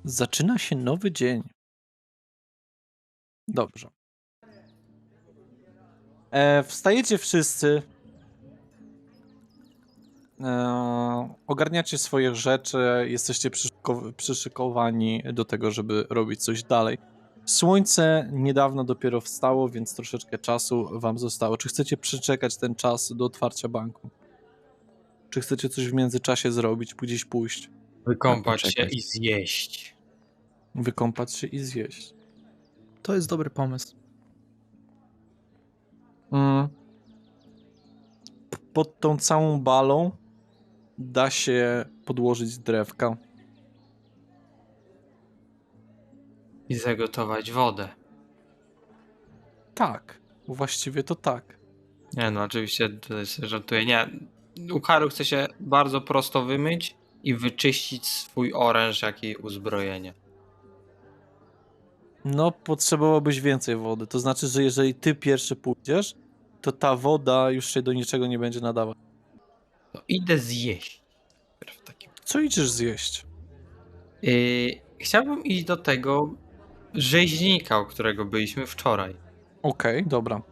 Zaczyna się nowy dzień. Dobrze. Wstajecie wszyscy. Ogarniacie swoje rzeczy. Jesteście przyszykowani do tego, żeby robić coś dalej. Słońce niedawno dopiero wstało, więc troszeczkę czasu wam zostało. Czy chcecie przeczekać ten czas do otwarcia banku? Czy chcecie coś w międzyczasie zrobić, gdzieś pójść? Wykąpać się i zjeść. Wykąpać się i zjeść. To jest dobry pomysł. Pod tą całą balą da się podłożyć drewka. I zagotować wodę. Tak, właściwie to tak. Nie no, oczywiście tutaj sobie żartuję. Nie, Ukaru chce się bardzo prosto wymyć i wyczyścić swój oręż, jak i uzbrojenie. No, potrzebowałbyś więcej wody. To znaczy, że jeżeli ty pierwszy pójdziesz, to ta woda już się do niczego nie będzie nadawać. To idę zjeść. W takim. Co idziesz zjeść? Chciałbym iść do tego rzeźnika, u którego byliśmy wczoraj. Okej, dobra.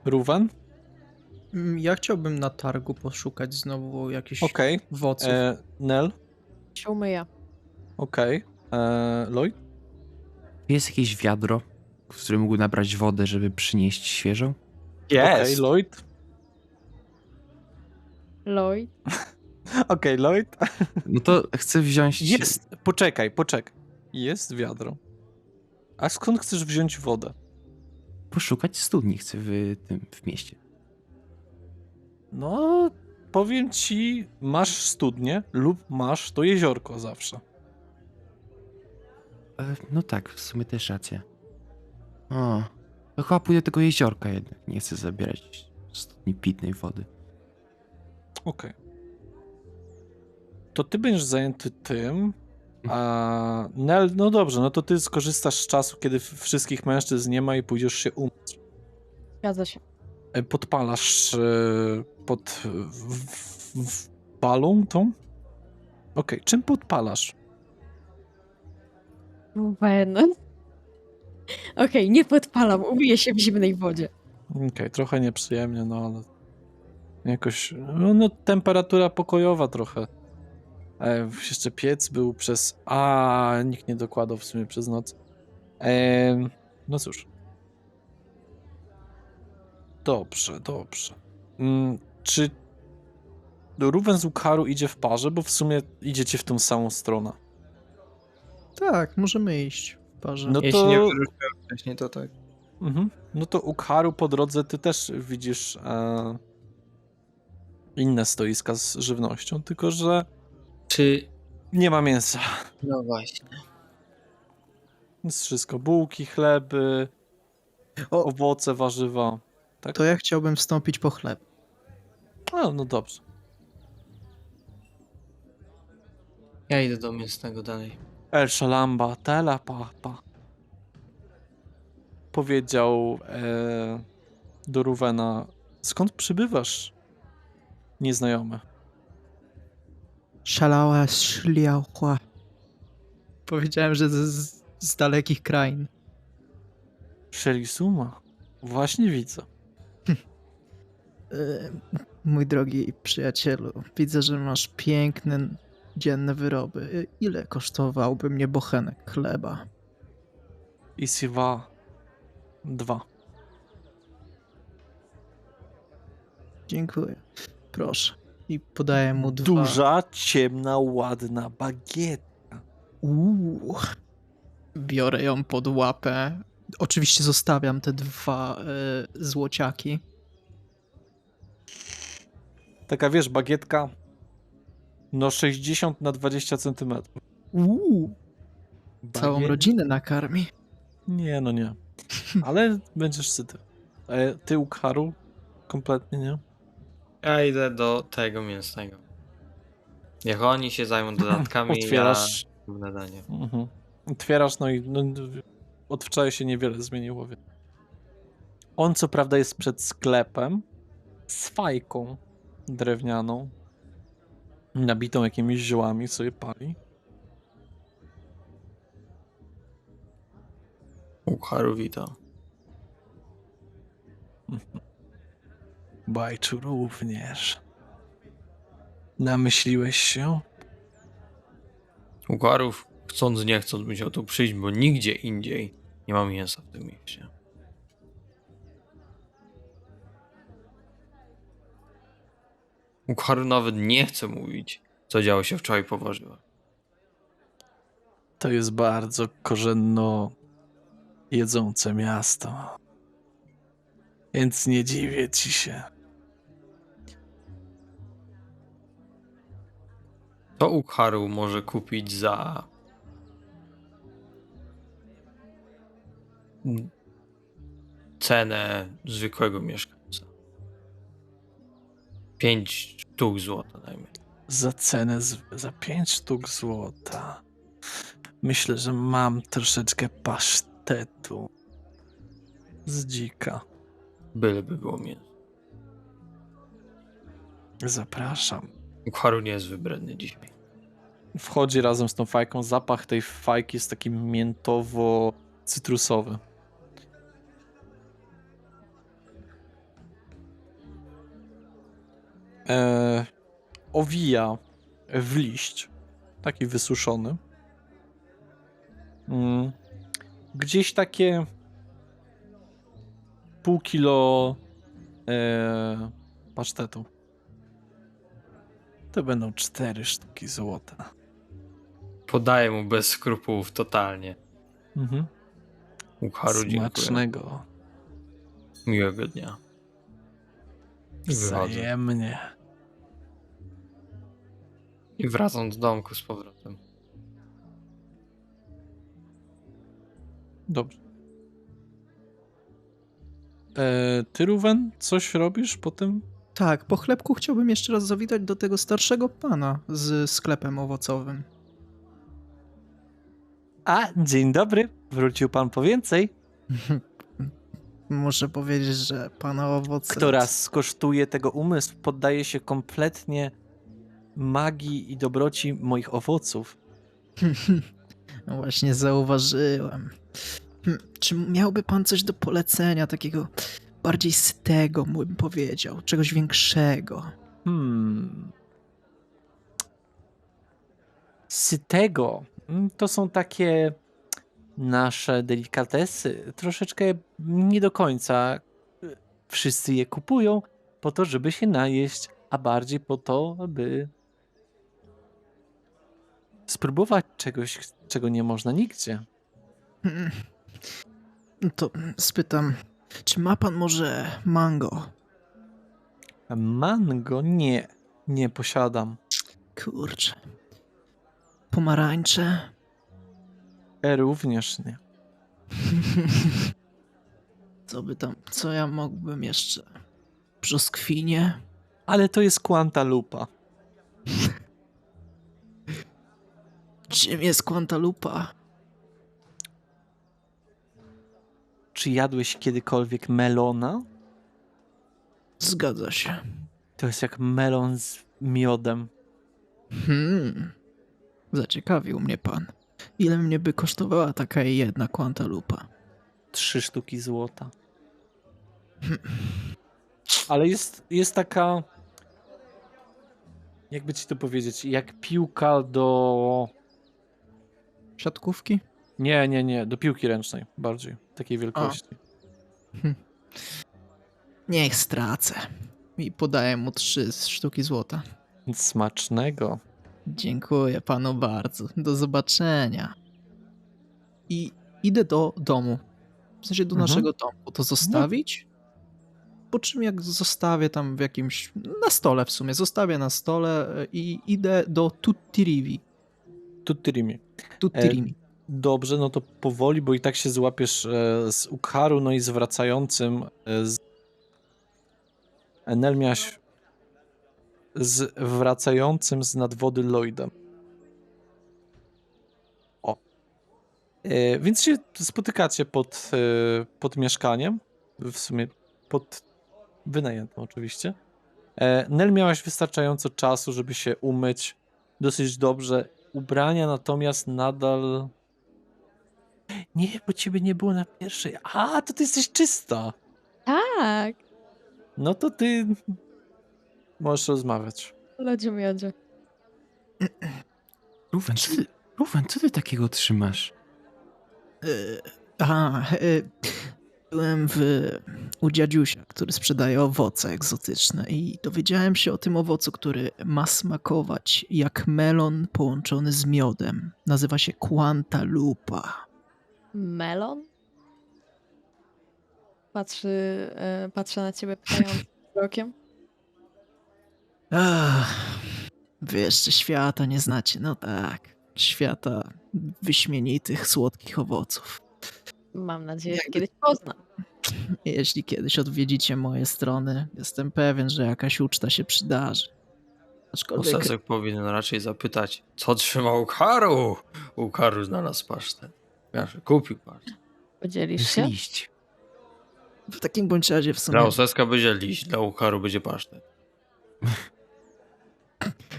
Rówen? Ja chciałbym na targu poszukać znowu jakichś Okej. owoców. Nel? Się umyję. Okej. Lloyd? Jest jakieś wiadro, w którym mógł nabrać wodę, żeby przynieść świeżą? Okej, Lloyd? Lloyd. Okej, Lloyd? No to chcę wziąć... Jest! Poczekaj. Jest wiadro. A skąd chcesz wziąć wodę? Poszukać studni chcę w mieście. No, powiem ci, masz studnię lub masz to jeziorko zawsze. No tak, w sumie też racja. O, to chyba pójdę do tego jeziorka jednak. Nie chcę zabierać studni pitnej wody. Okej. To ty będziesz zajęty tym, a Nel, no dobrze, no to ty skorzystasz z czasu, kiedy wszystkich mężczyzn nie ma i pójdziesz się umyć. Zgadza się. Podpalasz pod balą tą? Okej, czym podpalasz? Ben. Okej, nie podpalam. Umyję się w zimnej wodzie. Okej, trochę nieprzyjemnie, no ale jakoś, no temperatura pokojowa trochę. Jeszcze piec był nikt nie dokładał w sumie przez noc. No cóż. Dobrze. Czy Rówen z Ukaru idzie w parze, bo w sumie idziecie w tą samą stronę. Tak, możemy iść w parze. No Jeśli to... nie wyruszyłem wcześniej, to tak. No to Ukaru po drodze ty też widzisz inne stoiska z żywnością, tylko że Czy... nie ma mięsa. No właśnie. Jest wszystko. Bułki, chleby, owoce, warzywa. Tak? To ja chciałbym wstąpić po chleb. No dobrze. Ja idę do mięsnego dalej. El Shalamba, tela papa. Powiedział do Rówena, skąd przybywasz, nieznajomy? Szalała szliałła. Powiedziałem, że z dalekich krain. Shelisuma. Właśnie widzę. Mój drogi przyjacielu, widzę, że masz piękne, dzienne wyroby. Ile kosztowałby mnie bochenek chleba? Isiwa 2. Dziękuję. Proszę. I podaję mu 2. Duża, ciemna, ładna bagietka. Biorę ją pod łapę. Oczywiście zostawiam te 2 złociaki. Taka, wiesz, bagietka no 60 na 20 centymetrów. Całą rodzinę nakarmi. Nie, no nie. Ale będziesz syty. Ty, Ukaru? Kompletnie nie. Ja idę do tego mięsnego. Niech oni się zajmą dodatkami, Otwierasz. ja w nadanie. Otwierasz, no i od wczoraj się niewiele zmieniło. On co prawda jest przed sklepem z fajką drewnianą, nabitą jakimiś ziołami, sobie pali. Ukharu wita. Bajczu również. Namyśliłeś się? Ukharów, chcąc nie chcąc, musiał tu przyjść, bo nigdzie indziej nie ma mięsa w tym mieście. Ukharu nawet nie chce mówić, co działo się wczoraj po warzywach. To jest bardzo korzenno jedzące miasto. Więc nie dziwię ci się. To Ukharu może kupić za cenę zwykłego mieszkańca. 5 sztuk złota najmniej. Za cenę, za 5 sztuk złota. Myślę, że mam troszeczkę pasztetu z dzika. Byleby było mięso. Zapraszam. Ukharu nie jest wybredny dzisiaj. Wchodzi razem z tą fajką. Zapach tej fajki jest taki miętowo-cytrusowy. Owija w liść. Taki wysuszony. Gdzieś takie pół kilo pasztetu. To będą 4 sztuki złota. Podaję mu bez skrupułów totalnie. Mhm. Ukharu, dziękuję. Smacznego. Miłego dnia. I wychodzę. Wzajemnie. I wracam do domku z powrotem. Dobrze. Ty, Ruwen, coś robisz po tym? Tak, po chlebku chciałbym jeszcze raz zawitać do tego starszego pana z sklepem owocowym. A, dzień dobry. Wrócił pan po więcej. Muszę powiedzieć, że pana owoce... Kto raz skosztuje tego umysł, poddaje się kompletnie magii i dobroci moich owoców. No właśnie zauważyłem. Czy miałby pan coś do polecenia, takiego bardziej sytego, bym powiedział, czegoś większego? Sytego. To są takie nasze delikatesy. Troszeczkę nie do końca wszyscy je kupują po to, żeby się najeść, a bardziej po to, aby spróbować czegoś, czego nie można nigdzie. No to spytam, czy ma pan może mango? Mango? Nie. Nie posiadam. Kurczę. Pomarańcze? Również nie. Co ja mógłbym jeszcze? Brzoskwinie? Ale to jest Cantaloupa. Czym jest Cantaloupa? Czy jadłeś kiedykolwiek melona? Zgadza się. To jest jak melon z miodem. Zaciekawił mnie pan. Ile mnie by kosztowała taka jedna Cantaloupa? 3 sztuki złota. Ale jest taka... Jakby ci to powiedzieć? Jak piłka do... Siatkówki? Nie. Do piłki ręcznej bardziej. Takiej wielkości. Niech stracę. I podaję mu 3 sztuki złota. Smacznego. Dziękuję panu bardzo. Do zobaczenia. I idę do domu. W sensie do naszego domu. To zostawić? Po czym jak zostawię tam w jakimś... Na stole w sumie. Zostawię na stole i idę do Tuttirimi. Tuttirimi. Tuttirimi. Dobrze, no to powoli, bo i tak się złapiesz z Ukharu, no i z wracającym Enel miałaś z wracającym z nadwody Lloydem. O. Więc się spotykacie pod mieszkaniem, w sumie pod wynajętym oczywiście. Nel miałaś wystarczająco czasu, żeby się umyć dosyć dobrze. Ubrania natomiast nadal Nie, bo ciebie nie było na pierwszej. A, to ty jesteś czysta. Tak. No to ty możesz rozmawiać. Lodzie miodzie. Rufen, co ty takiego trzymasz? Byłem u dziadziusia, który sprzedaje owoce egzotyczne i dowiedziałem się o tym owocu, który ma smakować jak melon połączony z miodem. Nazywa się Cantaloupa. Melon? Patrzę na ciebie pytającym wzrokiem. Wy jeszcze świata nie znacie, no tak. Świata wyśmienitych, słodkich owoców. Mam nadzieję, że kiedyś poznam. Jeśli kiedyś odwiedzicie moje strony, jestem pewien, że jakaś uczta się przydarzy. Aczkolwiek Posesek powinien raczej zapytać, co trzyma Ukaru? Ukaru znalazł pasztet. Wiesz, kupił pasztet. Podzielisz Jest się? liść. w takim bądź razie w sumie... Dla Oseska będzie liść, dla Ukaru będzie pasztet.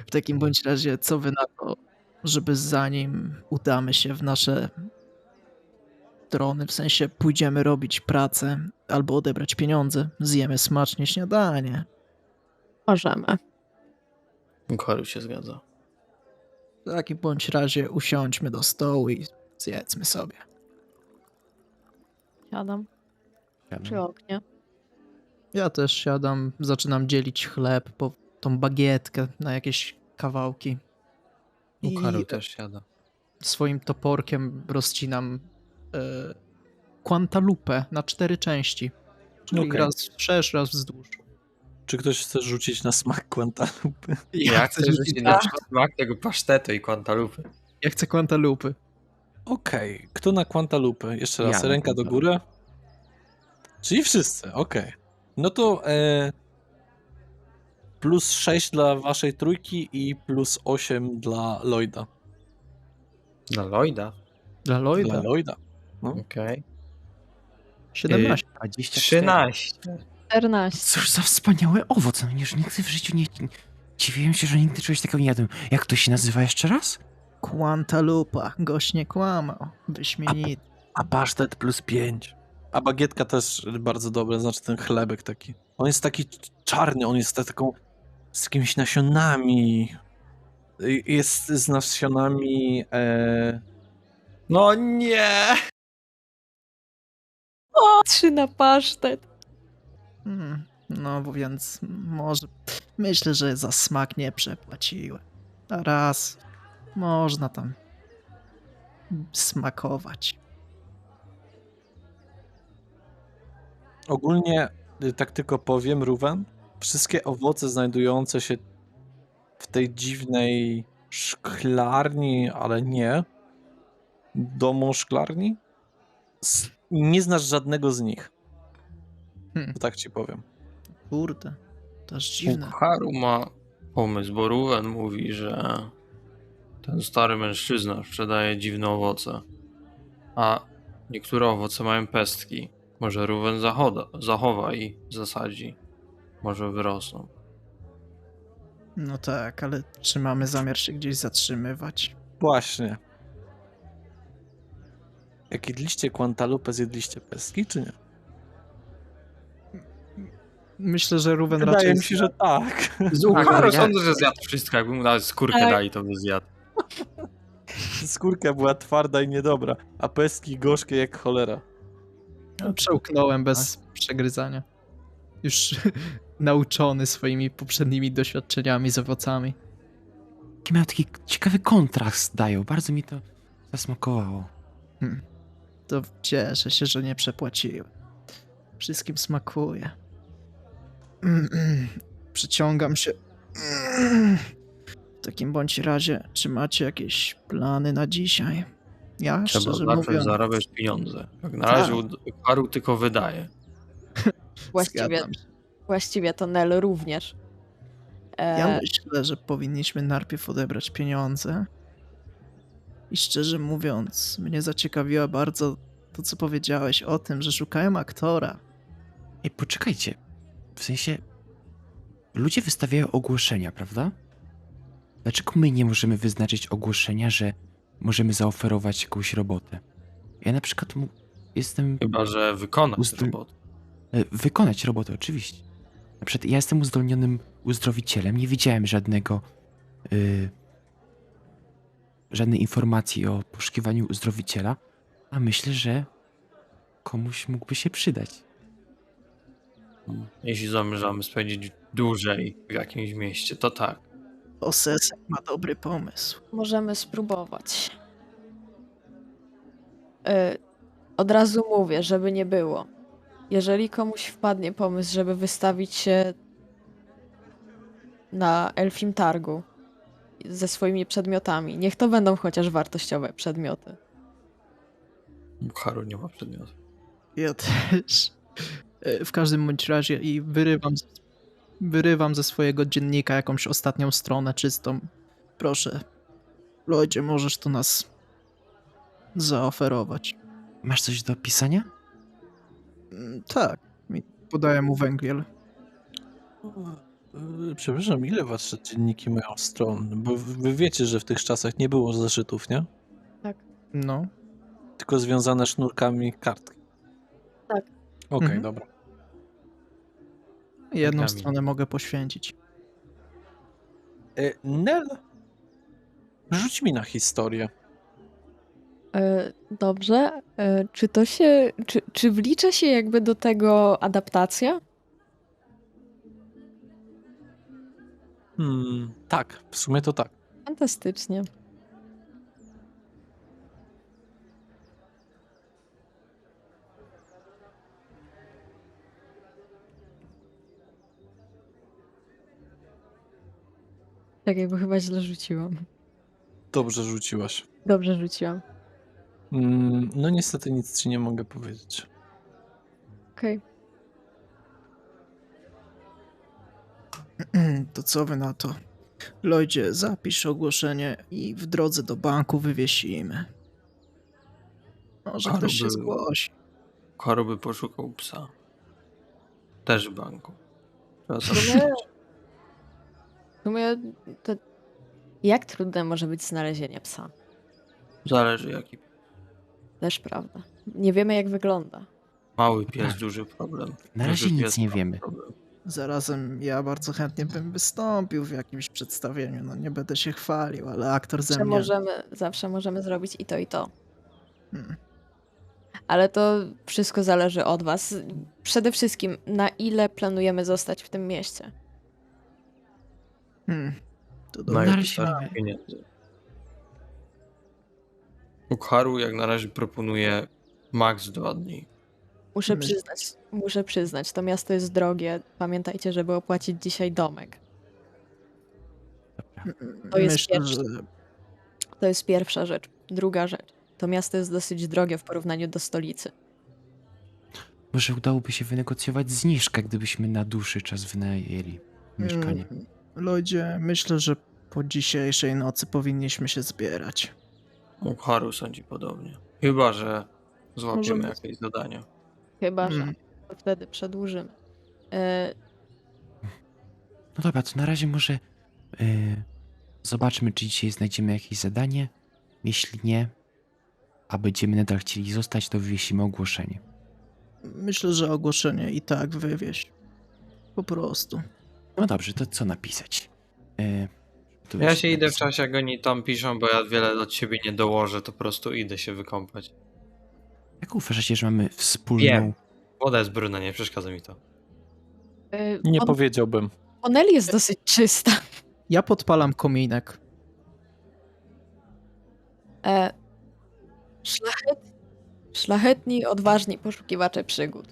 W takim bądź razie, co wy na to, żeby zanim udamy się w nasze strony, w sensie pójdziemy robić pracę albo odebrać pieniądze, zjemy smacznie śniadanie. Możemy. Ukaru się zgadza. W takim bądź razie usiądźmy do stołu i zjedzmy sobie. Siadam przy oknie. Ja też siadam, zaczynam dzielić chleb po tą bagietkę na jakieś kawałki. Ukaru też siada. Swoim toporkiem rozcinam Cantalupę na 4 części. Czyli Okej. raz wszerz, raz wzdłuż. Czy ktoś chce rzucić na smak Cantalupy? Ja chcę rzucić rzucić na- na smak tego pasztetu i Cantalupy. Ja chcę Cantalupy. Okej. Kto na Cantalupy? Jeszcze raz, Ja na ręka do Cantalupy. góry. Czyli wszyscy, okej. No to plus 6 dla waszej trójki i plus 8 dla Lloyda. Dla Lloyda? Dla Lloyda Dla Lloyda. Okej. 17. 24. 13. 14. Cóż za wspaniały owoc. No już nigdy w życiu nie... Dziwiłem się, że nigdy czegoś takiego nie jadłem. Jak to się nazywa jeszcze raz? Cantalupa. Gość nie kłamał. Wyśmienity. A pasztet plus 5. A bagietka też bardzo dobra, znaczy ten chlebek taki. On jest taki czarny, on jest taką z jakimiś nasionami. Jest z nasionami No nie! O, 3 na pasztet. No bo więc może... Myślę, że za smak nie przepłaciłem. A raz można tam smakować. ogólnie, tak tylko powiem, Ruwen, wszystkie owoce znajdujące się w tej dziwnej szklarni, ale nie, domu szklarni, nie znasz żadnego z nich. To tak ci powiem. Kurde, to aż dziwne. Ukaru ma pomysł, bo Ruwen mówi, że ten stary mężczyzna sprzedaje dziwne owoce, a niektóre owoce mają pestki. Może Ruwen zachowa i zasadzi. Może wyrosną. No tak, ale czy mamy zamiar się gdzieś zatrzymywać? Właśnie. Jak jedliście Cantalupę, zjedliście pestki, czy nie? Myślę, że Ruben Wydaje raczej... mi się, że tak. Z Ukaru ja- sądzę, że zjadł wszystko. Jakby mu nawet skórkę Tak. dali, to by zjadł. Skórka była twarda i niedobra, a pestki gorzkie jak cholera. Przełknąłem bez przegryzania. Już nauczony swoimi poprzednimi doświadczeniami z owocami. Miał taki ciekawy kontrast dają. Bardzo mi to zasmakowało. To cieszę się, że nie przepłaciłem. Wszystkim smakuje. Przyciągam się. W takim bądź razie, czy macie jakieś plany na dzisiaj? Ja Trzeba szczerze zacząć mówiąc, zarabiać pieniądze. Jak na razie Ukaru tylko wydaje. zgadzam się. Właściwie to Nel również. Ja myślę, że powinniśmy najpierw odebrać pieniądze. I szczerze mówiąc, mnie zaciekawiło bardzo to, co powiedziałeś o tym, że szukają aktora. Ej, poczekajcie. W sensie... Ludzie wystawiają ogłoszenia, prawda? Dlaczego my nie możemy wyznaczyć ogłoszenia, że możemy zaoferować jakąś robotę? Ja na przykład jestem... Chyba, że wykonać Ustry- robotę. Wykonać robotę, oczywiście. Na przykład ja jestem uzdolnionym uzdrowicielem, nie widziałem żadnej informacji o poszukiwaniu uzdrowiciela, a myślę, że komuś mógłby się przydać. Jeśli zamierzamy spędzić dłużej w jakimś mieście, to tak. Osesek ma dobry pomysł. Możemy spróbować. Od razu mówię, żeby nie było. Jeżeli komuś wpadnie pomysł, żeby wystawić się na Elfim Targu ze swoimi przedmiotami, niech to będą chociaż wartościowe przedmioty. Haru nie ma przedmiotu. Ja też. W każdym bądź razie i wyrywam ze swojego dziennika jakąś ostatnią stronę czystą. Proszę, Lloydzie, możesz to nas zaoferować. Masz coś do pisania? Tak, podaję mu węgiel. Przepraszam, ile wasze dzienniki mają stron? Bo wy wiecie, że w tych czasach nie było zeszytów, nie? No. Tylko związane sznurkami kartki. Tak. Okej, Mhm. dobra. Jedną Nogami. stronę mogę poświęcić. Nel, rzuć mi na historię. Dobrze. Czy to się. Czy wlicza się jakby do tego adaptacja? Tak, w sumie to tak. Fantastycznie. Czekaj, bo chyba źle rzuciłam. Dobrze rzuciłaś. Dobrze rzuciłam. No niestety nic ci nie mogę powiedzieć. Okej. To co wy na to? Lloydzie, zapisz ogłoszenie i w drodze do banku wywiesimy. Może ktoś się Haru zgłosi. Haru by poszukał psa. Też w banku. Trzeba W sobie sumie, w sumie to jak trudne może być znalezienie psa? Zależy jaki. Też prawda. Nie wiemy jak wygląda. Mały pies, duży problem. Na razie Duży nic pies, nie mały wiemy. problem. Zarazem ja bardzo chętnie bym wystąpił w jakimś przedstawieniu. No nie będę się chwalił, ale aktor ze mnie... Zawsze możemy zrobić i to, i to. Hmm. Ale to wszystko zależy od was. Przede wszystkim, na ile planujemy zostać w tym mieście? To Na dobra. razie jakiś start mamy. pieniędzy. Haru jak na razie proponuje max 2 dni. Muszę przyznać, to miasto jest drogie. Pamiętajcie, żeby opłacić dzisiaj domek. Dobra. To jest Myślę, pierwsze. że To jest pierwsza rzecz. Druga rzecz. To miasto jest dosyć drogie w porównaniu do stolicy. Może udałoby się wynegocjować zniżkę, gdybyśmy na dłuższy czas wynajęli mieszkanie. Lloydzie, myślę, że po dzisiejszej nocy powinniśmy się zbierać. Haru sądzi podobnie. Chyba, że złapiemy Możemy- jakieś zadania. Chyba, że Mm. to wtedy przedłużymy. No dobra, to na razie może zobaczmy, czy dzisiaj znajdziemy jakieś zadanie. Jeśli nie, a będziemy nadal chcieli zostać, to wywiesimy ogłoszenie. Myślę, że ogłoszenie i tak wywieź. Po prostu. No dobrze, to co napisać? Tu Ja już się idę w napisałem. czasie, jak oni tam piszą, bo ja wiele od siebie nie dołożę, to po prostu idę się wykąpać. Jak uważacie, że mamy wspólną... Wiem. Woda jest brudna, nie przeszkadza mi to. Nie powiedziałbym. Onel jest dosyć czysta. Ja podpalam kominek. Szlachetni, odważni poszukiwacze przygód.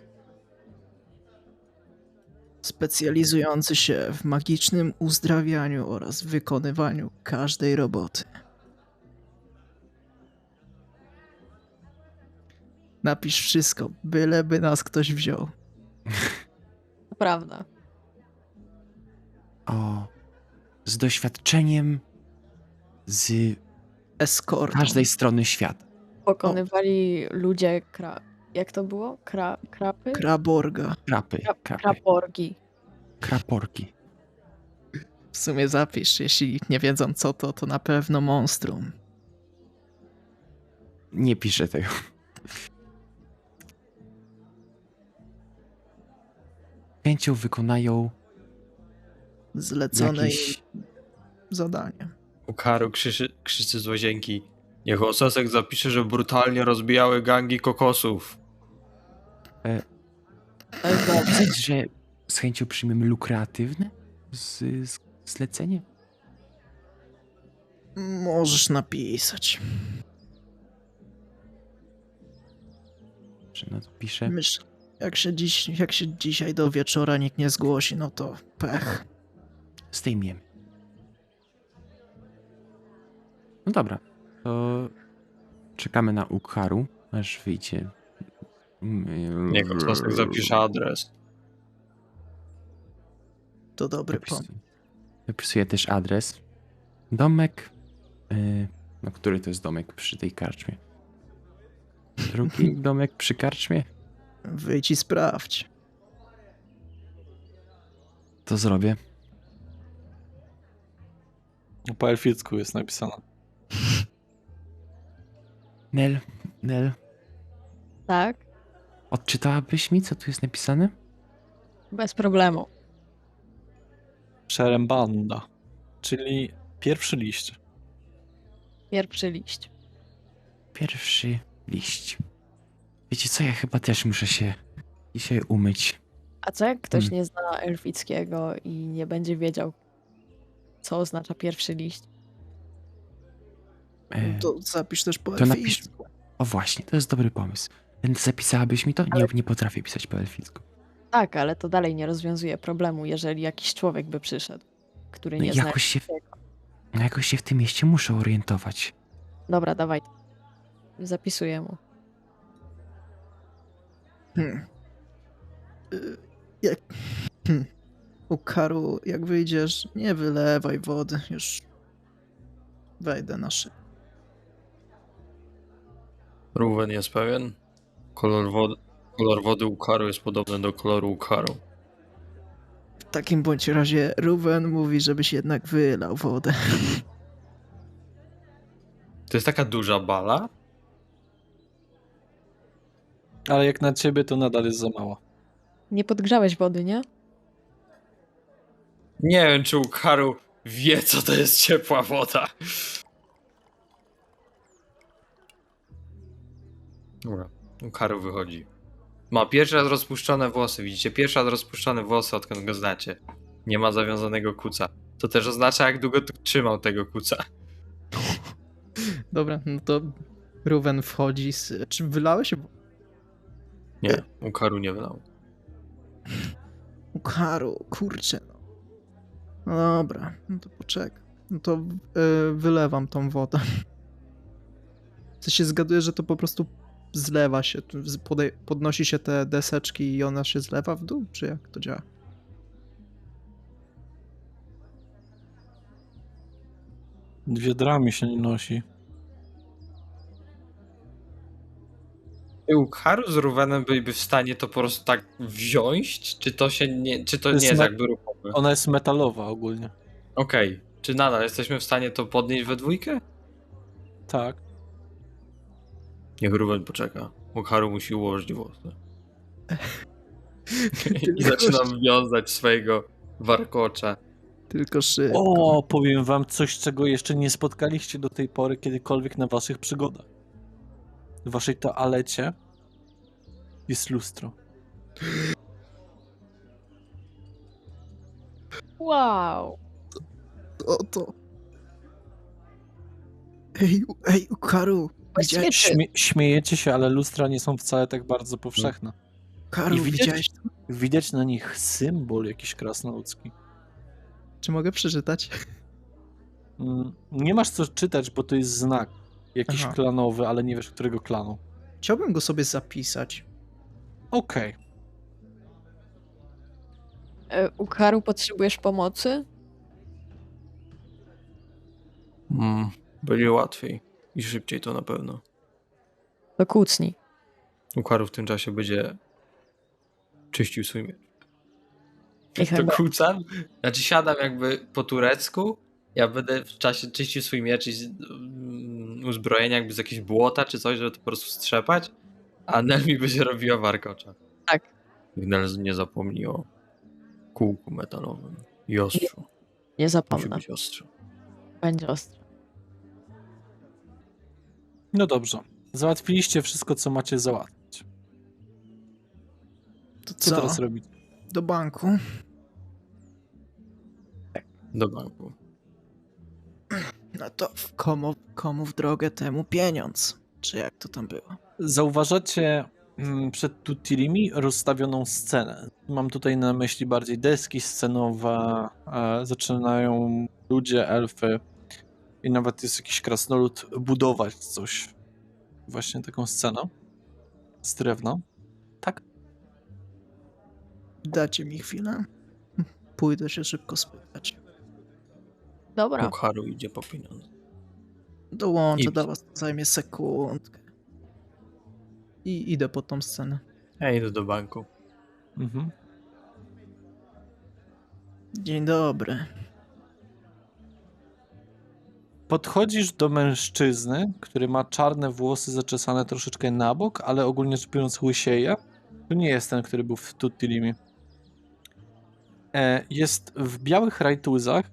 Specjalizujący się w magicznym uzdrawianiu oraz wykonywaniu każdej roboty. Napisz wszystko, byleby nas ktoś wziął. To prawda. Z doświadczeniem z Eskortą. każdej strony świata. Pokonywali ludzie jak to było? Krapy? Kraborga. Krapy, Kraporgi. kraporki. W sumie zapisz, jeśli nie wiedzą co to na pewno monstrum. Nie piszę tego. chęcią wykonają Zlecone jakieś... im zadanie. Ukaru krzyczy z łazienki. Niech Osesek zapisze, że brutalnie rozbijały gangi kokosów. Myślisz, że z chęcią przyjmiemy lukratywne zlecenie? Możesz napisać. Że na to pisze? Myślę, jak się dzisiaj do wieczora nikt nie zgłosi, no to pech. Zdejmiemy. No dobra, to czekamy na Ukharu, aż wyjdzie. Niech Osesek zapisze adres. To dobry pomysł. Wypisuję też adres. Domek. No, który to jest domek przy tej karczmie? Drugi domek przy karczmie? Wyjdź i sprawdź. To zrobię. Po elficku jest napisane. Nel, Tak? odczytałabyś mi, co tu jest napisane? Bez problemu. Przerębanda, czyli pierwszy liść. Pierwszy liść. Pierwszy liść. Wiecie co, ja chyba też muszę się dzisiaj umyć. A co jak ktoś nie zna elfickiego i nie będzie wiedział, co oznacza pierwszy liść? To zapisz też po To napisz... elficku. O właśnie, to jest dobry pomysł. Zapisałabyś mi to? Nie potrafię pisać po elficku. Tak, ale to dalej nie rozwiązuje problemu, jeżeli jakiś człowiek by przyszedł, który nie zna elfickiego. Jakoś się w tym mieście muszę orientować. Dobra, dawaj. Zapisuję mu. Jak... Ukharu, jak wyjdziesz, nie wylewaj wody. Już wejdę na szybko. Ruwen jest pewien? Kolor wody Ukaru jest podobny do koloru Ukaru. W takim bądź razie Ruwen mówi, żebyś jednak wylał wodę. To jest taka duża bala? Ale jak na ciebie, to nadal jest za mała. Nie podgrzałeś wody, nie? Nie wiem, czy Ukaru wie, co to jest ciepła woda. Dobra, Ukaru wychodzi. Ma pierwszy raz rozpuszczone włosy, widzicie? Pierwszy raz rozpuszczone włosy, odkąd go znacie. Nie ma zawiązanego kuca. To też oznacza, jak długo tu trzymał tego kuca. Dobra, no to Ruwen wchodzi z... Czy wylałeś? Nie, Ukaru nie wylał. Ukharu, kurczę no. No dobra, no to poczekaj. No to wylewam tą wodę. Co się zgaduje, że to po prostu zlewa się, podnosi się te deseczki i ona się zlewa w dół, czy jak to działa? Wiedrami się nie nosi. Ukaru z Ruwenem byliby w stanie to po prostu tak wziąć? Czy to się nie, czy to jest nie jest me- jakby ruchome? Ona jest metalowa ogólnie. Okej, czy nadal jesteśmy w stanie to podnieść we dwójkę? Tak. Niech Ruwen poczeka. Ukaru musi ułożyć włosy. I Tylko- zaczynam wiązać swojego warkocza. Tylko szybko. O, powiem wam coś, czego jeszcze nie spotkaliście do tej pory kiedykolwiek na waszych przygodach. W waszej toalecie jest lustro. Wow! To. Ej, Ukharu, Właściwie widziałeś, ty. Śmiejecie się, ale lustra nie są wcale tak bardzo powszechne. Ukharu, I widać- widziałeś? Widać na nich symbol jakiś krasnoludzki. Czy mogę przeczytać? Nie masz co czytać, bo to jest znak. Jakiś Aha. klanowy, ale nie wiesz, którego klanu. Chciałbym go sobie zapisać. Okej. Ukharu, potrzebujesz pomocy? Będzie łatwiej i szybciej to na pewno. To kucnij. Ukaru w tym czasie będzie czyścił swój miecz. I To chyba. kucam, znaczy siadam jakby po turecku, ja będę w czasie czyścił swój miecz i uzbrojenia jakby z jakiegoś błota czy coś, żeby to po prostu strzepać, a Nel mi będzie robiła warkocza. Tak. Nel nie zapomniło. kółku metalowym i ostrzu. Nie Musi zapomnę. być ostrze. Będzie ostro. No dobrze. Załatwiliście wszystko, co macie załatwić. To Co co? teraz robić? Do banku? Do banku. No to komu w drogę temu pieniądz? Czy jak to tam było? Zauważacie przed Tutilimi rozstawioną scenę. Mam tutaj na myśli bardziej deski scenowe, zaczynają ludzie, elfy i nawet jest jakiś krasnolud budować coś. Właśnie taką scenę z drewna. Tak? Dacie mi chwilę? Pójdę się szybko spytać. Dobra. Mokharu idzie po pieniądze. Dołączę I- do was, zajmie sekundkę. I idę po tą scenę. Ja idę do banku. Mhm. Dzień dobry. Podchodzisz do mężczyzny, który ma czarne włosy zaczesane troszeczkę na bok, ale ogólnie rzecz biorąc łysieje. To nie jest ten, który był w Tutilimi. Jest w białych rajtuzach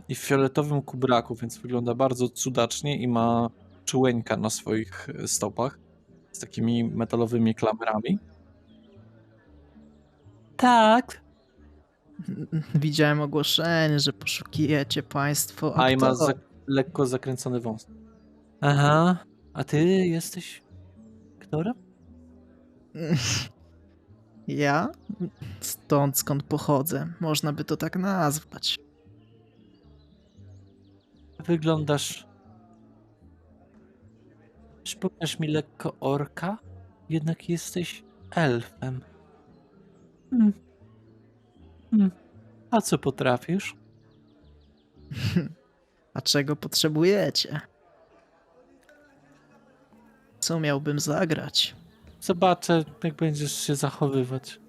i w fioletowym kubraku, więc wygląda bardzo cudacznie i ma czułeńka na swoich stopach z takimi metalowymi klamerami. Tak. Widziałem ogłoszenie, że poszukujecie państwo A i ma aktora. lekko zakręcony wąs. Aha, a ty jesteś aktorem? Ja? Stąd skąd pochodzę. Można by to tak nazwać. Wyglądasz... Przypominasz mi lekko orka, jednak jesteś elfem. A co potrafisz? A czego potrzebujecie? Co miałbym zagrać? Zobaczę, jak będziesz się zachowywać.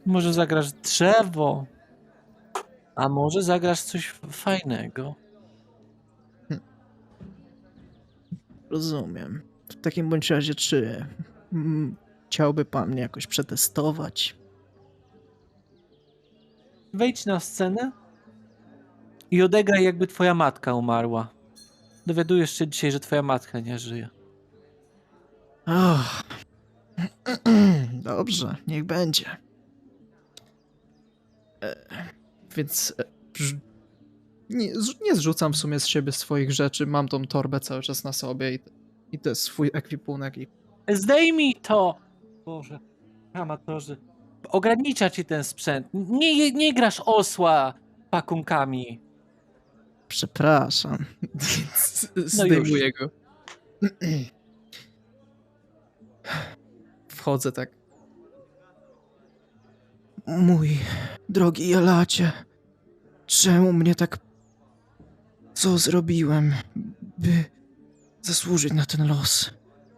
Może zagrasz drzewo, a może zagrasz coś fajnego. Rozumiem. W takim bądź razie, czy chciałby pan mnie jakoś przetestować? Wejdź na scenę i odegraj, jakby twoja matka umarła. Dowiadujesz się dzisiaj, że twoja matka nie żyje. Och. Dobrze, niech będzie. Więc nie zrzucam w sumie z siebie swoich rzeczy. Mam tą torbę cały czas na sobie i to jest swój ekwipunek. Zdejmij to! Boże, amatorzy. Ogranicza ci ten sprzęt. Nie grasz osła pakunkami. Przepraszam. Więc zdejmuję go. Wchodzę tak. Mój drogi Jalacie, czemu mnie tak... Co zrobiłem, by zasłużyć na ten los?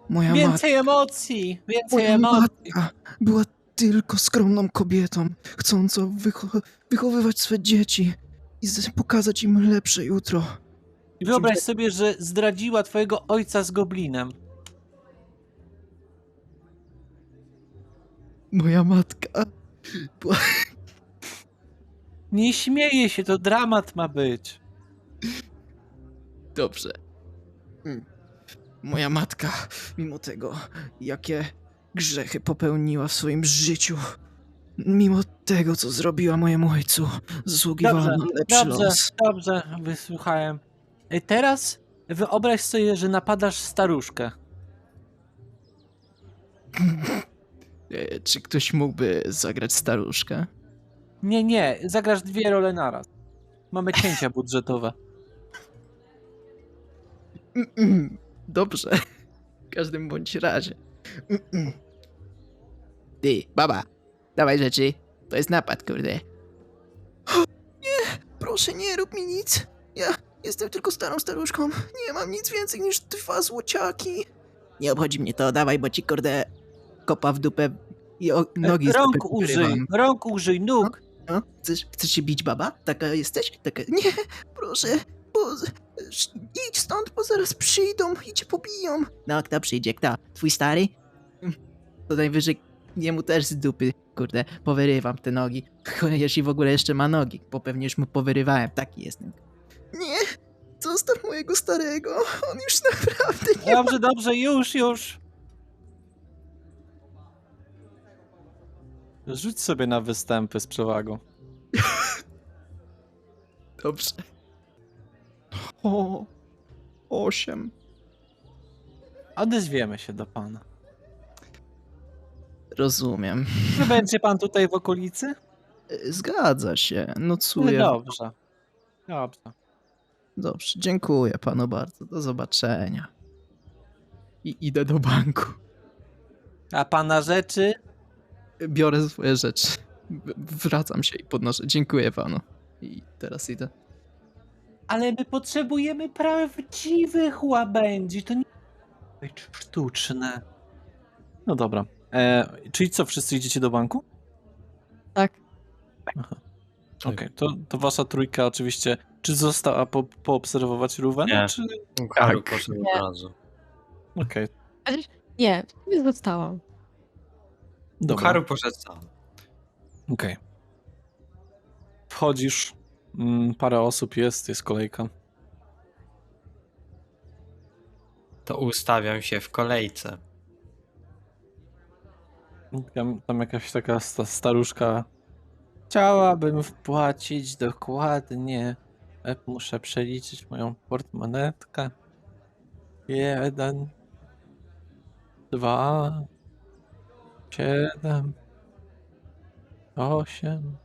Moja Więcej emocji! Więcej moja emocji! matka była tylko skromną kobietą, chcącą wychowywać swe dzieci i pokazać im lepsze jutro. I wyobraź sobie, że zdradziła twojego ojca z goblinem. Moja matka była... Nie śmieję się, to dramat ma być. Dobrze. Moja matka, mimo tego, jakie grzechy popełniła w swoim życiu, mimo tego, co zrobiła mojemu ojcu, zasługiwała na lepszy los. Dobrze, wysłuchałem. Teraz wyobraź sobie, że napadasz staruszkę. Czy ktoś mógłby zagrać staruszkę? Nie, zagrasz 2 role naraz. Mamy cięcia budżetowe. Dobrze. W każdym bądź razie. Ty, baba, dawaj rzeczy. To jest napad, kurde. Nie, proszę, nie rób mi nic. Ja jestem tylko starą staruszką. Nie mam nic więcej niż 2 złociaki. Nie obchodzi mnie to, dawaj, bo ci, kurde, kopa w dupę i nogi z dupy wyrywam. Rąk użyj, nóg. No? Chcesz się bić, baba? Taka jesteś? Taka... Nie, proszę, bo... Idź stąd, bo zaraz przyjdą i cię pobiją. No, kto przyjdzie? Kto? Twój stary? To najwyżej jemu też z dupy, kurde, powyrywam te nogi. Jeśli w ogóle jeszcze ma nogi, bo pewnie już mu powyrywałem, taki jestem. Nie, zostaw mojego starego, on już naprawdę nie... Dobrze, dobrze, już. Rzuć sobie na występy z przewagą. Dobrze. O, 8. Odezwiemy się do pana. Rozumiem. Czy będzie pan tutaj w okolicy? Zgadza się, No nocuję. dobrze. Dobrze. Dobrze, dziękuję panu bardzo, do zobaczenia. I idę do banku. A pana rzeczy? Biorę swoje rzeczy. Wracam się i podnoszę. Dziękuję panu. I teraz idę. Ale my potrzebujemy prawdziwych łabędzi, to nie być sztuczne. No dobra. Czyli co, wszyscy idziecie do banku? Tak. Okej, to wasza trójka oczywiście. Czy została poobserwować Ruwena, Nie. czy... Haru Tak. poszedł Nie. od razu. Okej, Nie, nie zostałam. dobra. Haru poszedł sam. Okej. Wchodzisz, parę osób jest kolejka. To ustawiam się w kolejce. Tam jakaś taka staruszka. Chciałabym wpłacić dokładnie. Muszę przeliczyć moją portmonetkę. 1, 2, 7, 8,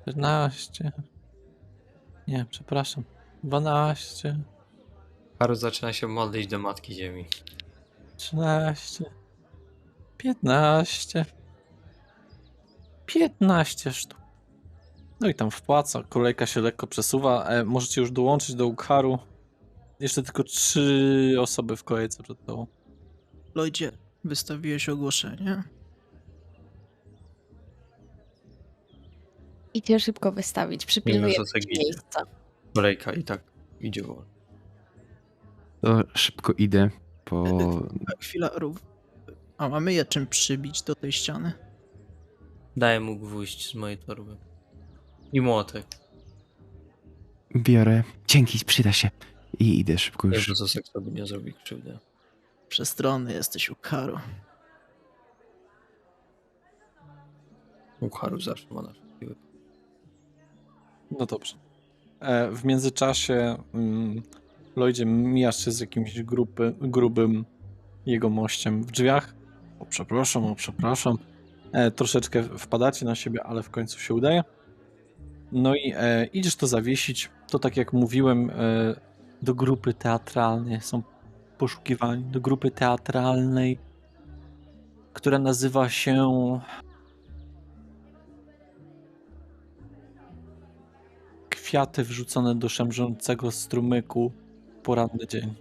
14. Nie, przepraszam. 12, Haru zaczyna się modlić do Matki Ziemi. 13, 15. 15 sztuk. No i tam wpłaca, kolejka się lekko przesuwa. Możecie już dołączyć do Ukharu. Jeszcze tylko 3 osoby w kolejce przed tobą. Lloydzie, wystawiłeś ogłoszenie? Idzie szybko wystawić, przypilnuję co tak idzie. miejsca. Kolejka i tak idzie wolno. To szybko idę, bo Chwila, Rów. A mamy je czym przybić do tej ściany? Daję mu gwóźdź z mojej torby. I młotek. biorę. Dzięki, przyda się. I idę szybko Nie, już. że Sosek sobie nie zrobi krzywdy. Przestronny jesteś, Ukharu. U Haru zawsze ma na wszelki wypadek. No dobrze. W międzyczasie Lloydzie mijasz się z jakimś grubym jegomościem w drzwiach. O przepraszam. Troszeczkę wpadacie na siebie, ale w końcu się udaje. No i idziesz to zawiesić. To tak jak mówiłem, do grupy teatralnej są poszukiwani. Do grupy teatralnej, która nazywa się... Kwiaty wrzucone do szemrzącego strumyku. Poranny dzień.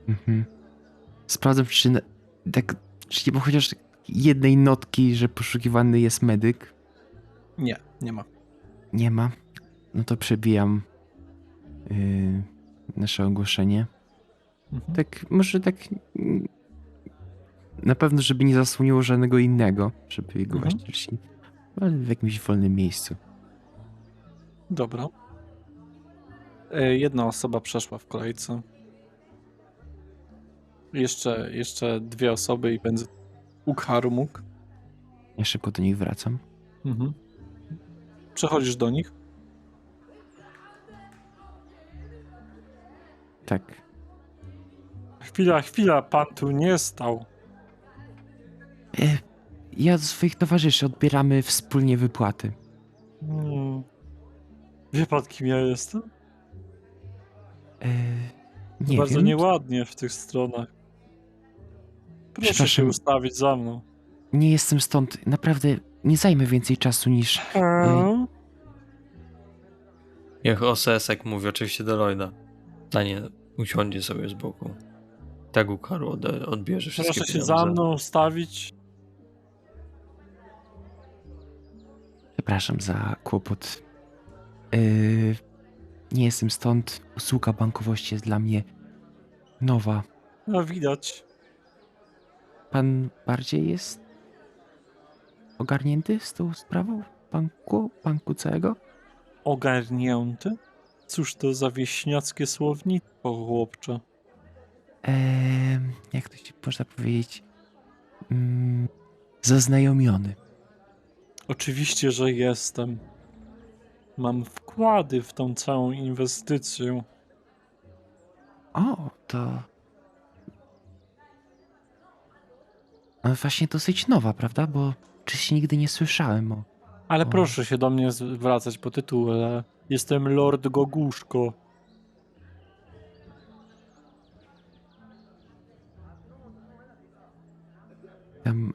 Mhm. Sprawdzam, czy nie ma chociaż jednej notki, że poszukiwany jest medyk. Nie, nie ma. Nie ma. No to przebijam nasze ogłoszenie. Mhm. Tak, może tak na pewno, żeby nie zasłoniło żadnego innego, żeby jego Mhm. właściciel, ale w jakimś wolnym miejscu. Dobra. Jedna osoba przeszła w kolejce. Jeszcze 2 osoby i będzie Ukharu mógł. Ja szybko do nich wracam. Mhm. Przechodzisz do nich. Tak. Chwila, pan tu nie stał. Ja do swoich towarzyszy odbieramy wspólnie wypłaty. Wie pan, kim ja jestem? Nie Bardzo wiem. nieładnie w tych stronach. Proszę się Przepraszam. ustawić za mną. Nie jestem stąd. Naprawdę nie zajmę więcej czasu niż... Niech Osesek mówi oczywiście do Lloyda. A nie, usiądzie sobie z boku. Tak u Haru odbierze wszystkie Proszę się pieniądze. za mną ustawić. Przepraszam za kłopot. Nie jestem stąd. Usługa bankowości jest dla mnie nowa. No widać. pan bardziej jest ogarnięty z tą sprawą banku całego? Ogarnięty? Cóż to za wieśniackie słownictwo, chłopcze. Jak to się można powiedzieć? Zaznajomiony. Oczywiście, że jestem. Mam wkłady w tą całą inwestycję. O, to... No właśnie dosyć nowa, prawda? Bo wcześniej nigdy nie słyszałem o... Ale O. proszę się do mnie zwracać po tytule. Jestem Lord Goguszko. Tam,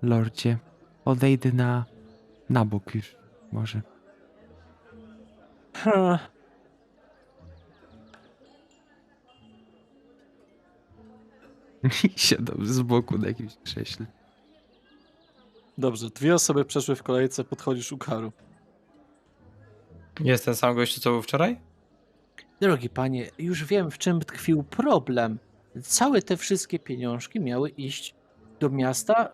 lordzie. Odejdę na bok już, może. Ha, Siadam z boku na jakimś krześle. dobrze, 2 osoby przeszły w kolejce, podchodzisz Ukharu. Jest ten sam gościu, co był wczoraj? Drogi panie, już wiem, w czym tkwił problem. Całe te wszystkie pieniążki miały iść do miasta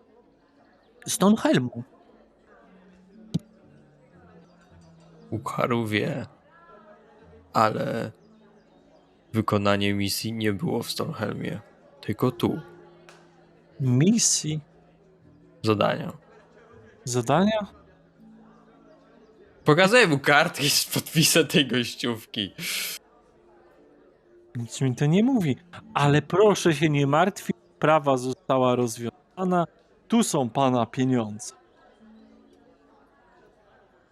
Stonehelmu. Ukharu wie, ale wykonanie misji nie było w Stonehelmie, tylko tu. Misji? Zadania. Zadania? Pokazuję mu kartki z podpisem tej gościówki. Nic mi to nie mówi. Ale proszę się nie martwić, sprawa została rozwiązana. Tu są pana pieniądze.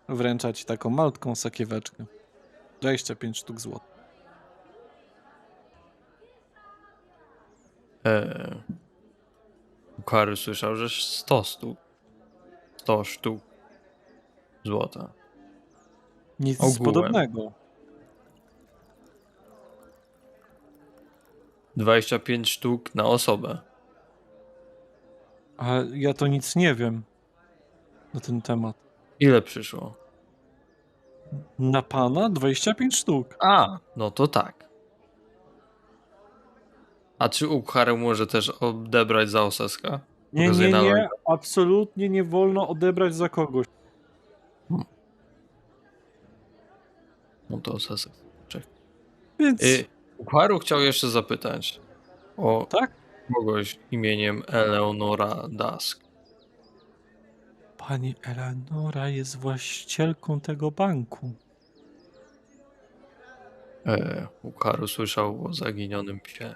Wręcza ci taką malutką sakieweczkę. 25 sztuk złota. Ukharu słyszał, że 100 sztuk. 100 sztuk złota. Nic Ogółem. podobnego. 25 sztuk na osobę. Ale ja to nic nie wiem na ten temat. Ile przyszło? Na pana 25 sztuk. A, no to tak. A czy Ukharu może też odebrać za Oseska? Nie, Pokazuje nie, na nie. nogę. Absolutnie nie wolno odebrać za kogoś. No to Osesek. Więc Ukharu chciał jeszcze zapytać o tak? kogoś imieniem Eleonora Dusk. Pani Eleonora jest właścicielką tego banku. Ukharu słyszał o zaginionym psie.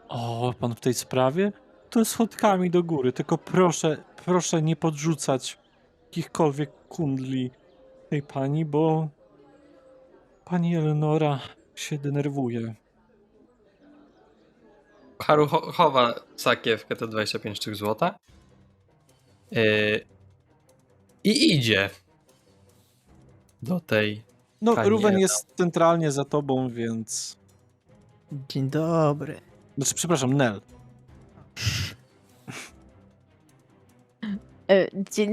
O, pan w tej sprawie? To schodkami do góry, tylko proszę nie podrzucać jakichkolwiek kundli tej pani, bo pani Eleonora się denerwuje. Ukharu chowa sakiewkę, to 25 sztuk złota. I idzie do tej. No, Pani Ruwen Ela. jest centralnie za tobą, więc... Dzień dobry. Znaczy, przepraszam, Nel.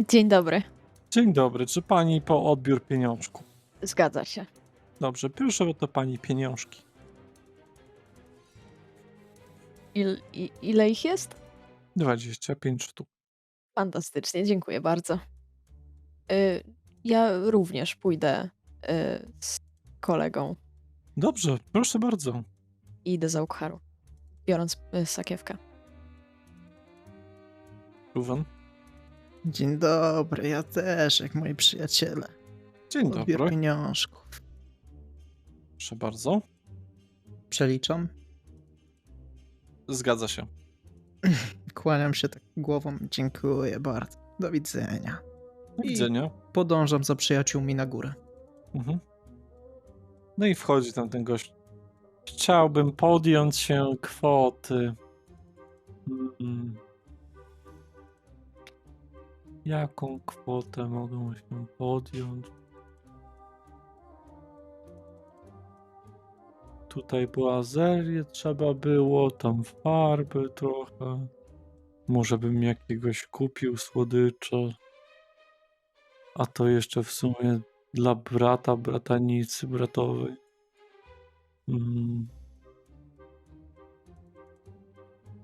Dzień dobry. Dzień dobry, czy pani po odbiór pieniążku? Zgadza się. Dobrze, proszę o to pani pieniążki. Ile ich jest? 25 sztuk. Fantastycznie, dziękuję bardzo. Ja również pójdę z kolegą Dobrze, proszę bardzo. i idę za Ukharu, biorąc sakiewkę. Ruwen. Dzień dobry, ja też, jak moi przyjaciele. Dzień Odbiór dobry. pieniążków. Proszę bardzo. Przeliczam. Zgadza się. Kłaniam się tak głową. Dziękuję bardzo. Do widzenia. Do I- widzenia. Podążam za przyjaciółmi na górę. Mhm. No i wchodzi tam ten gość. Chciałbym podjąć się kwoty. Mm. Jaką kwotę mogą się podjąć? Tutaj boazerię trzeba było, tam farby trochę. Może bym jakiegoś kupił słodycza. A to jeszcze w sumie dla brata, bratanicy, bratowej. Mm.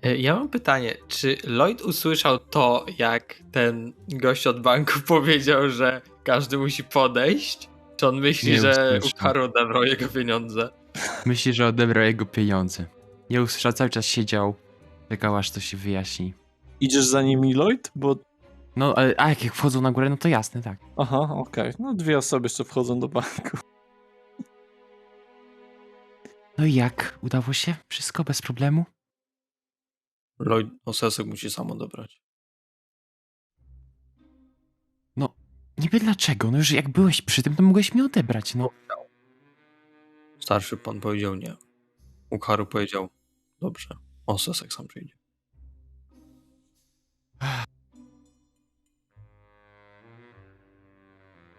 Ja mam pytanie, czy Lloyd usłyszał to, jak ten gość od banku powiedział, że każdy musi podejść? Czy on myśli, Nie że usłyszał. Ukaru odebrał jego pieniądze? Myśli, że odebrał jego pieniądze. Nie usłyszał, cały czas siedział, czekał aż to się wyjaśni. Idziesz za nimi, Lloyd? Bo... No, ale jak wchodzą na górę, no to jasne, tak. Aha, okej. No 2 osoby jeszcze wchodzą do banku. No i jak? Udało się? Wszystko bez problemu? Lloyd Osesek musi sam odebrać. No, niby dlaczego? No już jak byłeś przy tym, to mogłeś mi odebrać, no. Starszy pan powiedział nie. Ukaru powiedział, dobrze, Osesek sam przyjdzie.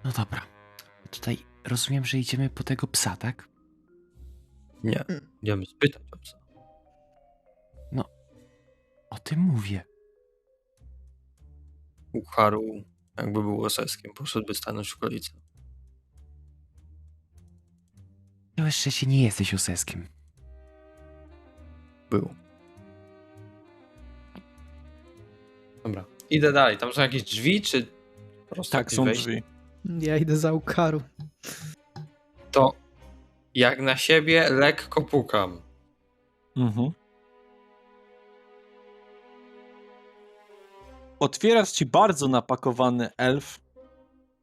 No dobra. Tutaj rozumiem, że idziemy po tego psa, tak? Nie, idziemy spytać o psa. O tym mówię. Ukaru, jakby był Oseskiem, poszedłby stanąć w okolicy. Wiesz, że się nie jesteś Oseskiem. Był. Dobra, idę dalej. Tam są jakieś drzwi, czy po prostu Tak, jakieś są wejście? drzwi. Ja idę za Ukaru. To jak na siebie lekko pukam. Mhm. Otwierasz ci bardzo napakowany elf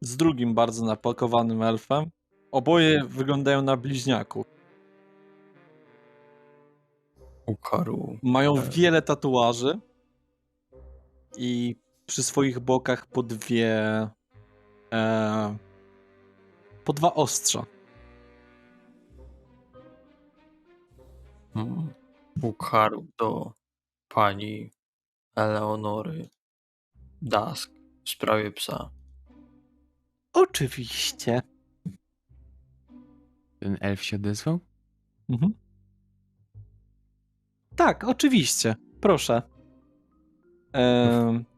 z drugim bardzo napakowanym elfem. Oboje wyglądają na bliźniaków. Ukaru. Mają wiele tatuaży i przy swoich bokach po 2 ostrza. Ukaru do pani Eleonory Dusk w sprawie psa. Oczywiście. Ten elf się odezwał? Mhm. Tak, oczywiście. Proszę.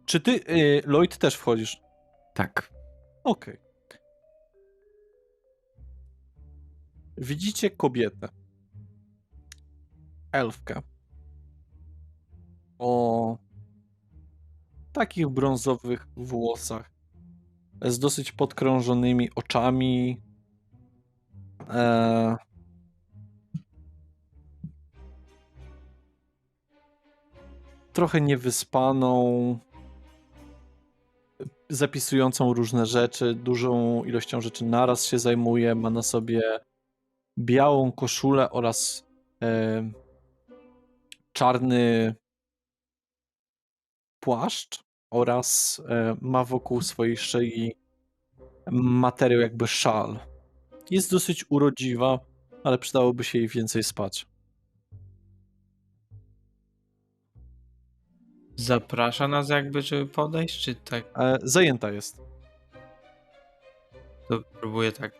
Czy ty, Lloyd, też wchodzisz? Tak. Okej. Widzicie kobietę. Elfkę. O takich brązowych włosach. Z dosyć podkrążonymi oczami. Trochę niewyspaną. Zapisującą różne rzeczy. Dużą ilością rzeczy naraz się zajmuje. Ma na sobie białą koszulę oraz czarny płaszcz oraz ma wokół swojej szyi materiał jakby szal. Jest dosyć urodziwa, ale przydałoby się jej więcej spać. Zaprasza nas jakby, żeby podejść, czy tak? Zajęta jest. To próbuję tak.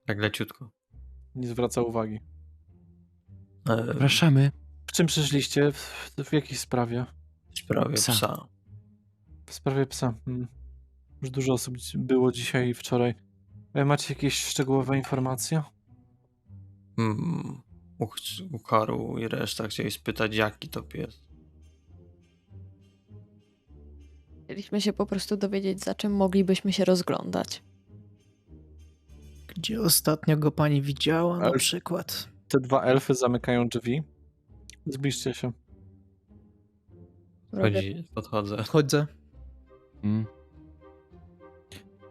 Tak leciutko. Nie zwraca uwagi. Zapraszamy. W czym przyszliście? W jakiej sprawie? W sprawie Psa. psa. W sprawie psa. Już dużo osób było dzisiaj i wczoraj. Macie jakieś szczegółowe informacje? Ukaru i reszta chcieli spytać, jaki to pies. Chcieliśmy się po prostu dowiedzieć, za czym moglibyśmy się rozglądać. Gdzie ostatnio go pani widziała na Ale- przykład? Te 2 elfy zamykają drzwi. Zbliżcie się. Podchodzę. Chodzę.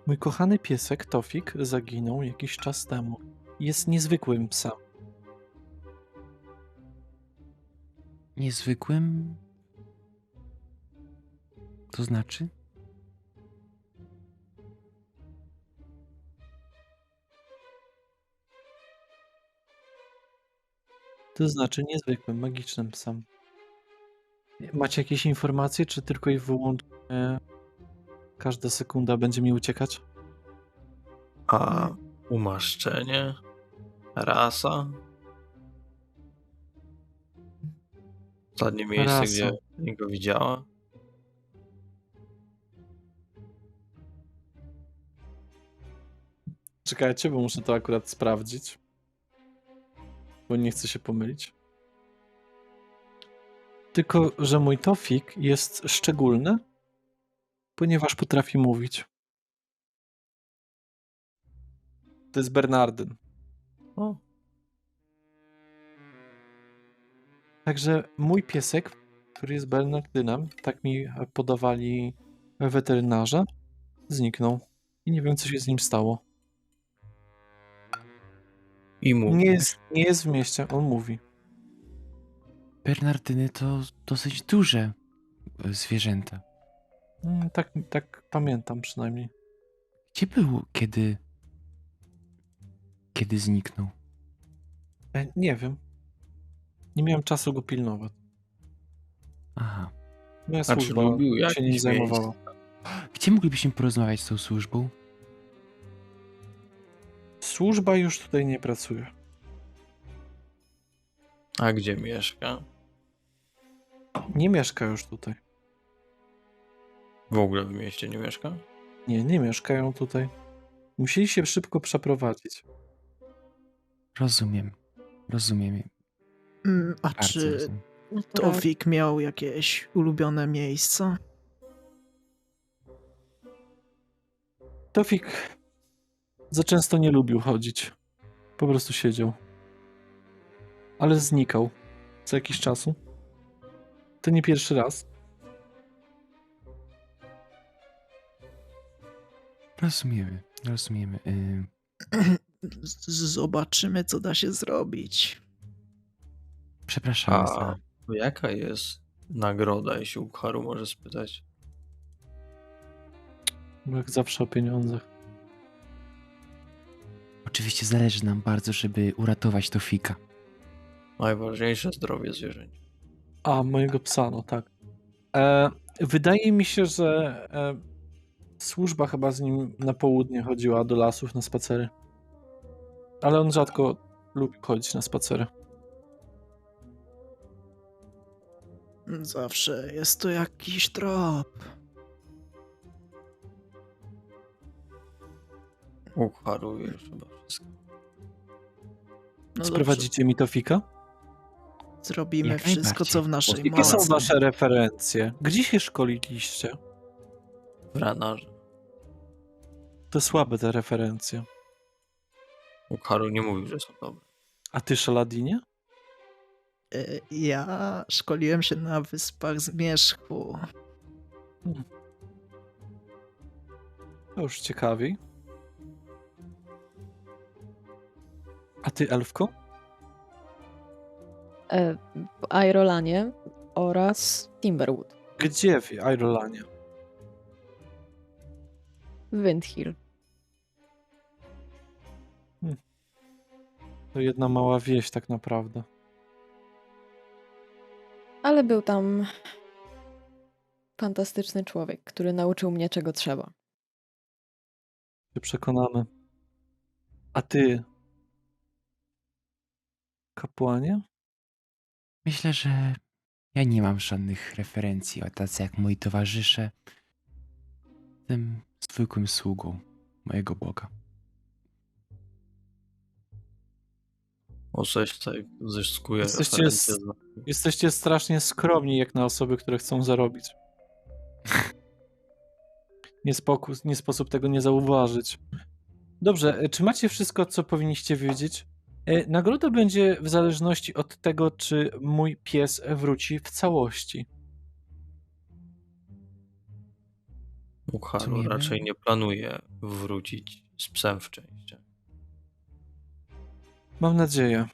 Mój kochany piesek Tofik zaginął jakiś czas temu. Jest niezwykłym psem. Niezwykłym? To znaczy? To znaczy niezwykłym, magicznym psem. Macie jakieś informacje, czy tylko i wyłącznie każda sekunda będzie mi uciekać? A umaszczenie? Rasa? Ostatnie miejsce, Rasa. gdzie go widziała? Czekajcie, bo muszę to akurat sprawdzić. Bo nie chcę się pomylić. Tylko, że mój Tofik jest szczególny, ponieważ potrafi mówić. To jest Bernardyn. O, Także mój piesek, który jest Bernardynem, tak mi podawali weterynarze, zniknął. I nie wiem, co się z nim stało. i mówi. Nie jest w mieście, on mówi. Bernardyny to dosyć duże zwierzęta. Tak pamiętam przynajmniej. Gdzie był, kiedy zniknął? Nie wiem. Nie miałem czasu go pilnować. Aha. Moja A czy służba lubił się nim jakieś zajmowała. Gdzie moglibyśmy porozmawiać z tą służbą? Służba już tutaj nie pracuje. A gdzie mieszka? Nie mieszka już tutaj. W ogóle w mieście nie mieszka? Nie mieszkają tutaj. Musieli się szybko przeprowadzić. Rozumiem. A Bardzo czy rozumiem. Tofik miał jakieś ulubione miejsca? Tofik za często nie lubił chodzić. Po prostu siedział. Ale znikał co jakiś czasu. To nie pierwszy raz. Rozumiemy. Zobaczymy, co da się zrobić. Przepraszamy A za... jaka jest nagroda, jeśli Ukharu może spytać? Bo jak zawsze o pieniądzach. Oczywiście zależy nam bardzo, żeby uratować Tofika. Najważniejsze zdrowie zwierząt. A, mojego psa, no tak. Wydaje mi się, że służba chyba z nim na południe chodziła do lasów na spacery. Ale on rzadko lubi chodzić na spacery. Zawsze jest to jakiś trop. Ukharu już chyba wszystko. No Sprowadzicie mi Tofika? zrobimy Jak wszystko, najbardziej. co w naszej Jakie są mocy. wasze referencje? Gdzie się szkoliliście? W Ranarze. To słabe te referencje. Ukharu nie mówił, że są dobre. A ty, Shaladinie? Ja szkoliłem się na Wyspach Zmierzchu. To już ciekawiej. A ty, Elfko? W Airolanie oraz Timberwood. Gdzie w Airolanie? W Windhill. To jedna mała wieś tak naprawdę. Ale był tam fantastyczny człowiek, który nauczył mnie, czego trzeba. Się przekonamy. A ty, kapłanie? Myślę, że ja nie mam żadnych referencji, a tacy jak moi towarzysze. Jestem zwykłym sługą mojego Boga. Oseś tutaj zyskuje Jesteście referencje. Jesteście strasznie skromni jak na osoby, które chcą zarobić. Nie sposób tego nie zauważyć. Dobrze, czy macie wszystko, co powinniście wiedzieć? Nagroda będzie w zależności od tego, czy mój pies wróci w całości. Ukharu Rozumiemy. raczej nie planuje wrócić z psem w części. Mam nadzieję.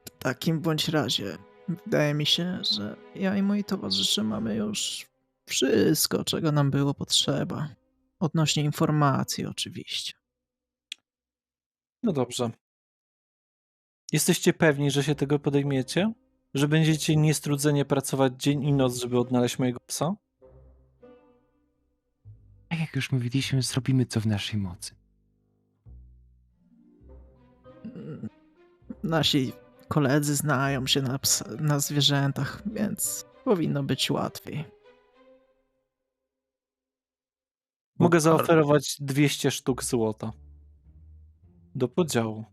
W takim bądź razie wydaje mi się, że ja i moi towarzysze mamy już wszystko, czego nam było potrzeba. Odnośnie informacji oczywiście. No dobrze. Jesteście pewni, że się tego podejmiecie? Że będziecie niestrudzenie pracować dzień i noc, żeby odnaleźć mojego psa? Tak jak już mówiliśmy, zrobimy co w naszej mocy. Nasi koledzy znają się na zwierzętach, więc powinno być łatwiej. Mogę Ukharu- zaoferować 200 sztuk złota. Do podziału.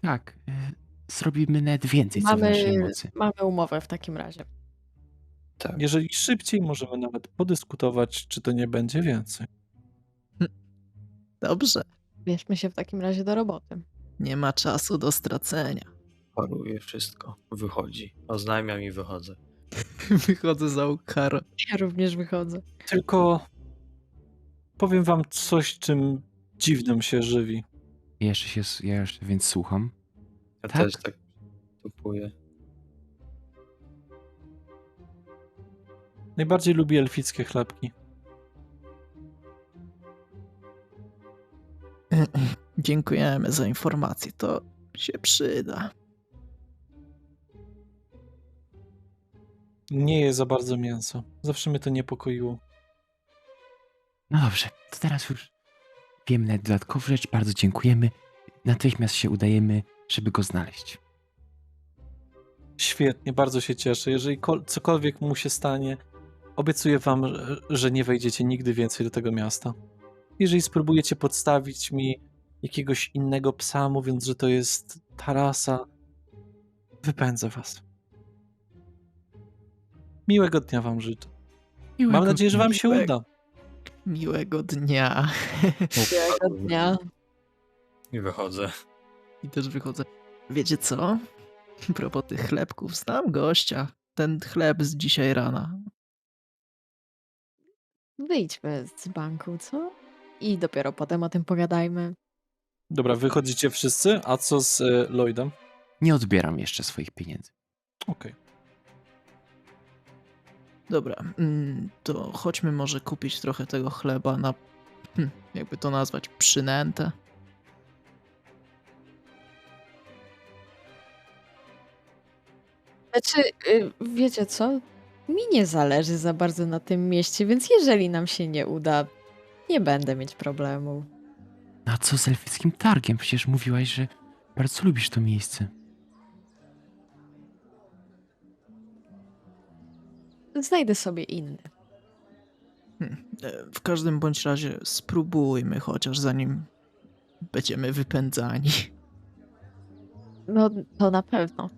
Tak, zrobimy nawet więcej, co w naszej mocy. Mamy umowę w takim razie. Tak. Jeżeli szybciej, możemy nawet podyskutować, czy to nie będzie więcej. Dobrze, Bierzmy się w takim razie do roboty. nie ma czasu do stracenia. Paruje wszystko. Wychodzi. Oznajmiam i wychodzę. Wychodzę za Ukaro. Ja również wychodzę. Tylko powiem wam coś, czym dziwnym się żywi. Ja jeszcze więc słucham. Ja Tak? też tak kupuję. Najbardziej lubi elfickie chlebki. Dziękujemy za informację, to się przyda. Nie je za bardzo mięso. Zawsze mnie to niepokoiło. No dobrze, to teraz już wiemy nawet dodatkową rzecz. Bardzo dziękujemy. Natychmiast się udajemy, żeby go znaleźć. Świetnie, bardzo się cieszę. Jeżeli cokolwiek mu się stanie, obiecuję wam, że nie wejdziecie nigdy więcej do tego miasta. Jeżeli spróbujecie podstawić mi jakiegoś innego psa, mówiąc, że to jest Tarasa, wypędzę was. Miłego dnia wam życzę. Mam nadzieję, że wam się uda. Miłego dnia. Miłego dnia. I wychodzę. I też wychodzę. Wiecie co? A propos tych chlebków, znam gościa. Ten chleb z dzisiaj rana. Wyjdźmy z banku, co? I dopiero potem o tym pogadajmy. Dobra, wychodzicie wszyscy, a co z Lloydem? Nie odbieram jeszcze swoich pieniędzy. Okej. Dobra, to chodźmy może kupić trochę tego chleba na, jakby to nazwać, przynętę. Znaczy, wiecie co? Mi nie zależy za bardzo na tym mieście, więc jeżeli nam się nie uda, nie będę mieć problemu. No a co z elfickim targiem? Przecież mówiłaś, że bardzo lubisz to miejsce. Znajdę sobie inny. W każdym bądź razie spróbujmy chociaż zanim będziemy wypędzani. No, to na pewno.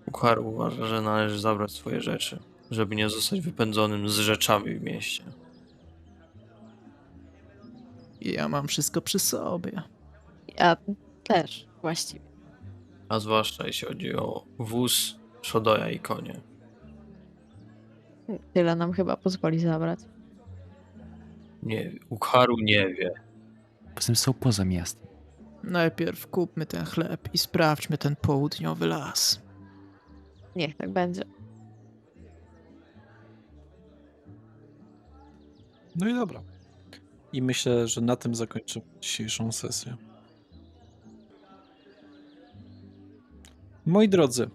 Ukar uważa, że należy zabrać swoje rzeczy, żeby nie zostać wypędzonym z rzeczami w mieście. Ja mam wszystko przy sobie. Ja też, właściwie. A zwłaszcza jeśli chodzi o wóz, szodoja i konie. Tyle nam chyba pozwoli zabrać. Nie, Ukaru nie wie. Poza tym są poza miastem. Najpierw kupmy ten chleb i sprawdźmy ten południowy las. Niech tak będzie. No i dobra. I myślę, że na tym zakończymy dzisiejszą sesję. Moi drodzy,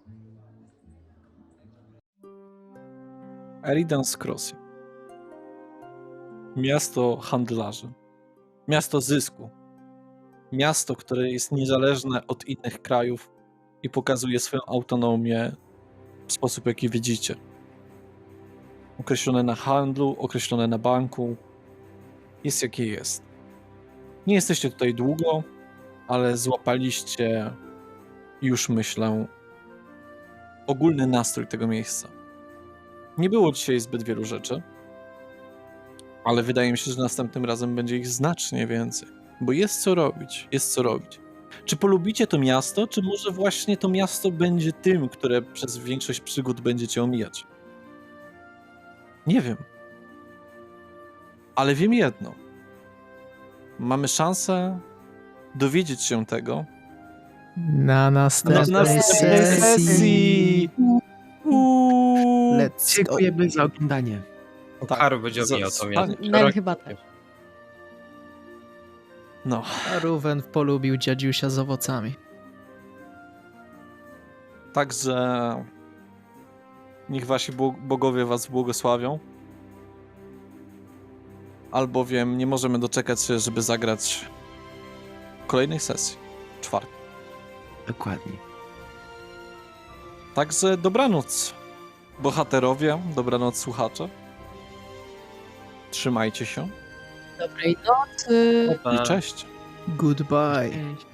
Eridan's Crossing. Miasto handlarzy. Miasto zysku. Miasto, które jest niezależne od innych krajów i pokazuje swoją autonomię w sposób, jaki widzicie. Określone na handlu, określone na banku. Jest jakie jest. Nie jesteście tutaj długo, ale złapaliście już, myślę, ogólny nastrój tego miejsca. Nie było dzisiaj zbyt wielu rzeczy, ale wydaje mi się, że następnym razem będzie ich znacznie więcej, bo jest co robić, jest co robić. Czy polubicie to miasto, czy może właśnie to miasto będzie tym, które przez większość przygód będziecie omijać? Nie wiem. Ale wiem jedno. Mamy szansę dowiedzieć się tego Na następnej sesji. Let's go. Dziękujemy za oglądanie. Ukaru będzie omijał to miasto. Nel chyba tak. No, A Ruwen polubił dziadziusia z owocami. także niech wasi bogowie was błogosławią. Albowiem nie możemy doczekać się, żeby zagrać kolejnej sesji. 4. Dokładnie. Także dobranoc, bohaterowie, dobranoc, słuchacze. Trzymajcie się Dobrej nocy. i cześć. Goodbye. Cześć.